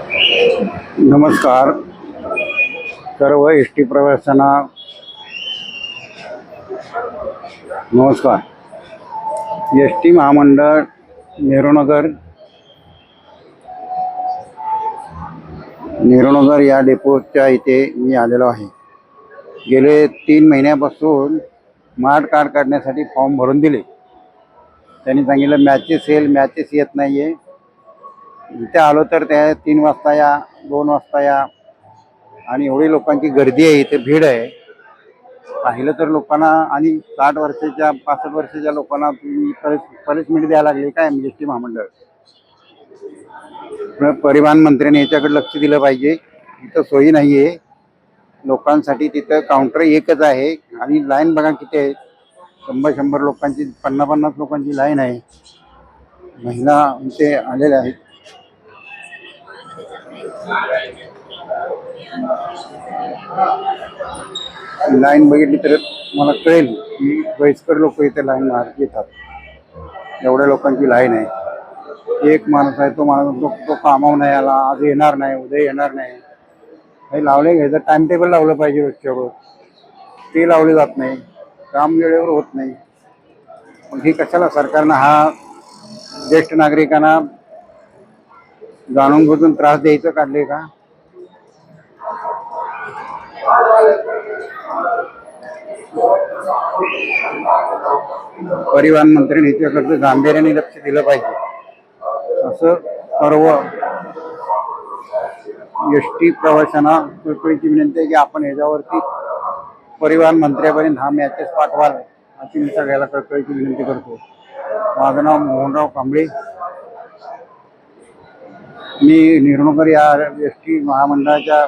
नमस्कार. सर्व S T प्रवाशांना नमस्कार. एस टी महामंडळ नेहरूनगर या डेपोच्या इथे मी आलेलो आहे. गेले 3 महिन्यापासून स्मार्ट कार्ड काढण्यासाठी फॉर्म भरून दिले. त्यांनी सांगितलं मॅचेस येत नाही आहे. इथे आलो तर त्या 3 वाजता या, 2 वाजता या, आणि एवढी लोकांची गर्दी आहे, इथे भीड आहे. पाहिलं तर लोकांना, आणि 60 वर्षाच्या 65 वर्षाच्या लोकांना तुम्ही पनिशमेंट द्यायला लागली काय एस टी महामंडळ? परिवहन मंत्र्यांनी याच्याकडे लक्ष दिलं पाहिजे. इथं सोयी नाही आहे लोकांसाठी. तिथं काउंटर एकच आहे आणि लाईन बघा किती आहे. 100 लोकांची, 50 लोकांची लाईन आहे. महिला इथे आलेल्या आहेत. लाईन बघितली तर मला कळेल की वयस्कर लोक इथे लाईन मार्ग येतात. एवढ्या लोकांची लाईन आहे. एक माणूस आहे, तो माणूस तो कामावर नाही आला, आज येणार नाही, उद्या येणार नाही. हे लावले घ्यायचं, टाइम टेबल लावलं पाहिजे रोजच्या रोज. ते लावले जात नाही, काम वेळेवर होत नाही. मग ही कशाला सरकारनं हा ज्येष्ठ नागरिकांना जाणून बुजून त्रास द्यायचं काढले का? परिवहन मंत्र्यांनी याच्याकडे गांभीर्याने लक्ष दिलं पाहिजे. असं सर्व एस टी प्रवाशांना कळकळीची विनंती आहे की आपण याच्यावरती परिवहन मंत्र्यापर्यंत हा मॅसेज पाठवाल, अशी मी सगळ्याला कळकळीची विनंती करतो. माझं नाव मोहनराव कांबळे. मी नेहरूनगर या एस टी महामंडळाच्या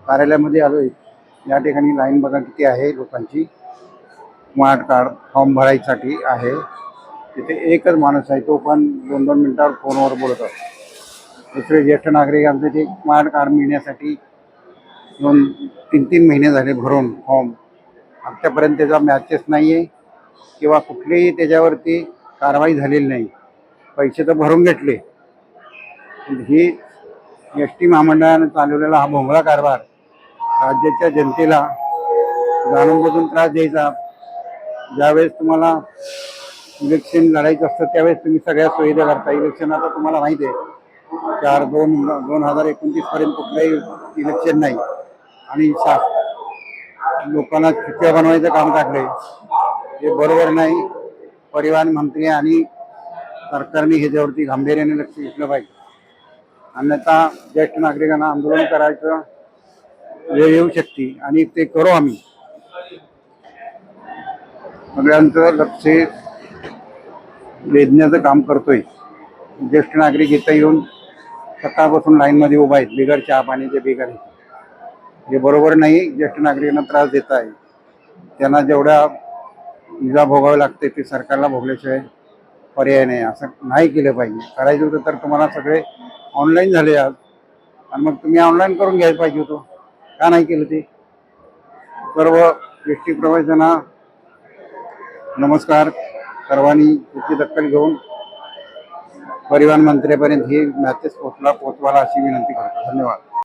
कार्यालयामध्ये आलो आहे. या ठिकाणी लाईन बघा किती आहे लोकांची. स्मार्ट कार्ड फॉर्म भरायसाठी आहे. तिथे एकच माणूस आहे, तो पण 2-2 मिनिटावर फोनवर बोलत असतो. दुसरे ज्येष्ठ नागरिकांचे ते स्मार्ट कार्ड मिळण्यासाठी 2-3 महिने झाले भरून फॉर्म. आत्तापर्यंत त्याचा मॅचेस नाही आहे किंवा कुठलीही त्याच्यावरती कारवाई झालेली नाही. पैसे तर भरून घेतले. ही एस टी महामंडळाने चालवलेला हा भोंगळा कारभार राज्याच्या जनतेला जाणून बुजून त्रास द्यायचा. ज्यावेळेस तुम्हाला इलेक्शन लढायचं असतं त्यावेळेस तुम्ही सगळ्या सुविधा करता. इलेक्शन आता तुम्हाला माहिती आहे, 2029 पर्यंत कुठलंही इलेक्शन नाही, आणि लोकांना चिठ्ठ्या बनवायचं काम काढले. हे बरोबर नाही. परिवहन मंत्री आणि सरकारने ह्याच्यावरती गांभीर्याने लक्ष घेतलं पाहिजे. अन्यथा ज्येष्ठ नागरिकांना आंदोलन करायचं वेळ येऊ शकते, आणि ते करू आम्ही. सगळ्यांचं लक्ष वेधण्याचं काम करतोय. ज्येष्ठ नागरिक इथं येऊन सकाळपासून लाईनमध्ये उभा आहेत, बिगर चहा पाण्याचे, बिगर. हे बरोबर नाही. ज्येष्ठ नागरिकांना त्रास देत आहे. त्यांना जेवढ्या इजा भोगावे लागते ते सरकारला भोगल्याशिवाय पर्याय नाही. असं नाही केलं पाहिजे. करायचं होतं तर तुम्हाला सगळे ऑनलाईन झाले आज, आणि मग तुम्ही ऑनलाईन करून घ्यायला पाहिजे होतं. का नाही केलं ते? सर्व एस टी प्रवाशांना नमस्कार. सर्वांनी त्याची दखल घेऊन परिवहन मंत्र्यापर्यंत ही मॅसेज पोचवाला अशी विनंती करतो. धन्यवाद.